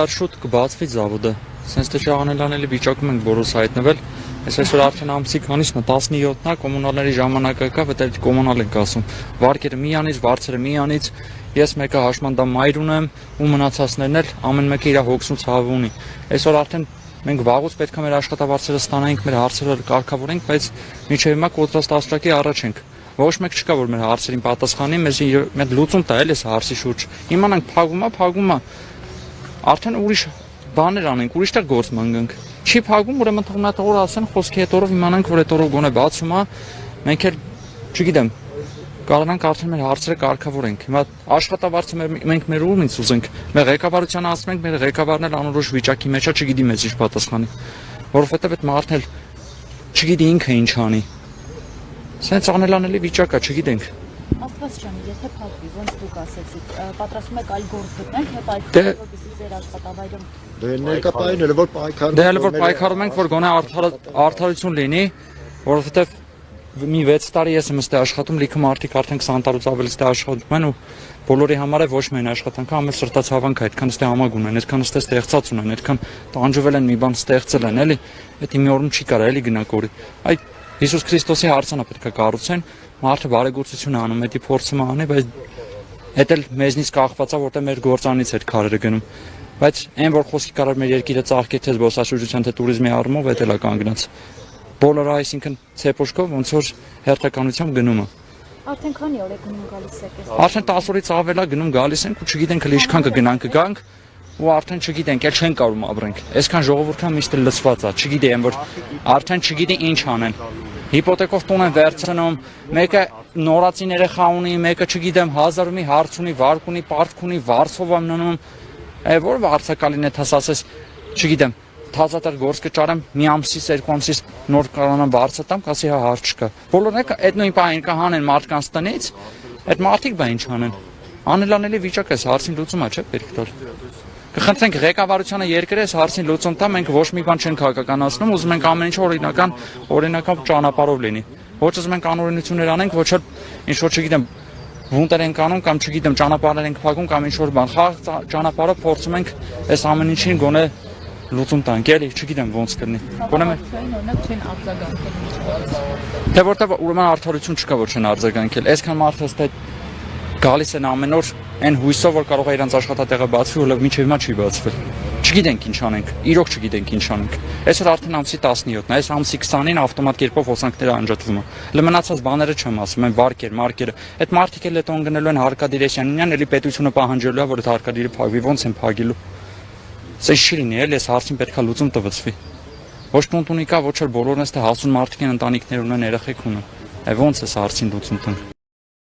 Շատ շուտ կբացվի զավոդը։ Սենց թե շահանելանելի վիճակում ենք բոլորս հայտնվել։ Այսօր արդեն ամսի քանիսն է 17-ն է, կոմունալների ժամանակը կա, բայց այդ կոմունալ ենք ասում։ Վարկերը միանից, վարձերը միանից։ Ես մեկը հաշմանդամ մայր ունեմ, ու մնացածներն էլ ամեն մեկը իր հոգսուն ցավը ունի։ Այսօր արդեն մենք վաղուց պետք է մեր աշխատավարձերը ստանայինք, մեր հարցերը կարգավորենք, բայց մինչև հիմա կոտրած տասնյակի առաջ ենք։ Ոչ մեկ չկա, որ մեր հարցերին պատասխանի, մեզ մեր լուծում տա էլ էս հարցի շուրջ։ Իմանանք փագում է։ Արդեն ուրիշ բաներ անենք, ուրիշ տեղ գործ մանգանք։ Չի փագում, ուրեմն թողնատորը ասեն, խոսքի հետ օրով իմանանք, որ այդ օրով գոնե բացում է, մենք էլ, չգիտեմ, կարողանանք արդեն մեր հարցերը կարգավորենք։ Հիմա աշխատավարձը մենք մեր ուրից ուզենք, մեր ղեկավարությանը ասում ենք, մեր ղեկավարն էլ անորոշ վիճակի մեջ է, չգիտի մեզ ինչ պատասխանի, որովհետև այդ մարդն էլ չգիտի ինքը ինչ անի։ Սենց անելանելի վիճակ է, չգիտենք։ Աստված ջան, եթե փակվի, ոնց դուք ասեցիք, պատրաստում եք այլ գործ գտնենք, հետո այդ որպեսզի ձեր աշխատավայրում ներկայացնել, որ պայքարում Դե հələ որ պայքարում ենք, որ գոնե արդարություն լինի, որովհետև մի 6 տարի ես եմ ստե աշխատում, լիքը մարդիկ արդեն 20 տարուց ավելի ստե աշխատում են ու բոլորի համար է ոչ միայն աշխատանքը, ամեն սրտացավանք է, այդքան ստե համագ ունեն, այդքան ստե ստեղծած ունեն, այդքան տանջվել են մի բան ստեղծել են, էլի, այդ մի օրում չի կարա էլի գնակորի։ Այդ Հիսուս Քրիստոսի հարցանա պետք է կառուցեն, մարդը բարեգործություն անում, դա փորձում է անի, բայց դա էլ մեզնից կախված է, որտեղ մեր գործանից այդ քարերը գնում։ Բայց այն որ խոսքի կարար մեր երկիրը ծաղկի թե զբոսաշրջության թե туриզմի առումով, դա էլ է կանգնած։ Բոլորը այսինքն ցեպոշկով ոնց որ հերթականությամբ գնում է։ Արդեն քանի օր է գնում գալիս եք։ Արդեն 10 օրից ավել է գնում գալիս ենք ու չգիտենք հələ ինչքան կգնանք ու արդեն չգիտենք, էլ չեն կարող ապրենք։ Այսքան ժողովուրդը միշտ լցված է, չգիտեմ որ արդեն չգիտի ինչ անեն։ Հիպոթեկով տուն են վերցնում, մեկը նորացին երեխա ունի, մեկը չգիտեմ 1000-ի հարց ունի, վարկ ունի, պարտք ունի, վարձով եմ ննում։ Որ վարձակալին է ասես, չգիտեմ, թազատար գործ կճարեմ, մի ամսից, երկու ամսից նոր կարողանամ վարձը տամ, ասի հա հարց չկա։ Բոլորն այդ նույն բանին կհանեն մարդկանց տնից, այդ մարդիկ բա ինչ անեն։ Անելանելի վիճակ է, հարցին լուծում է, չէ՞, պետք տալ։ Կխնդրենք ղեկավարությանը երկրես հարցին լուծում տա, մենք ոչ մի բան չենք քաղաքականացնում, ուզում ենք ամեն ինչ օրինական ճանապարհով լինի։ Ոչ ուզում ենք անօրինություններ անենք, ոչ էլ ինչ որ չգիտեմ վունտեր ենք անում կամ չգիտեմ ճանապարհներ ենք փակում կամ ինչ որ բան։ Խաղ ճանապարհով փորձում ենք այս ամեն ինչին գոնե լուծում տանք, էլի, չգիտեմ ոնց կլինի։ Գոնե մենք օրինակ չեն արձագանքել։ Թե որտեղ ուրեմն արդարություն չկա, որ չեն արձագանքել։ Այսքան մարդը ստե գալիս են ամեն օր այն հույսով, որ կարող է իրենց աշխատատեղը բացվի, ու մինչև հիմա չի բացվել։ Չգիտենք ինչ անենք, իրոք չգիտենք ինչ անենք։ Այսօր արդեն ամսի 17-ն է, այս ամսի 20-ին ավտոմատ կերպով հոսանքները անջատվում են։ Մնացած բաները չեմ ասում, այն վարկեր, մարկերը։ Այդ մարդիկ էլ հետո ընկնելու են Հարկադիր Էսյանյանն, էլի պետությունը պահանջելու է, որ այդ Հարկադիրը փակվի, ոնց են փակելու։ Սա չի լինի, էլի այս հարցին պետք է լուծում տվեցվի։ Ոչ տունտունի կա, ոչ էլ բոլորն էս թե հասուն մարդիկ են, ընտանիքներ ունեն, երեխեք ունեն։ Ոնց է հարցին լուծում տան։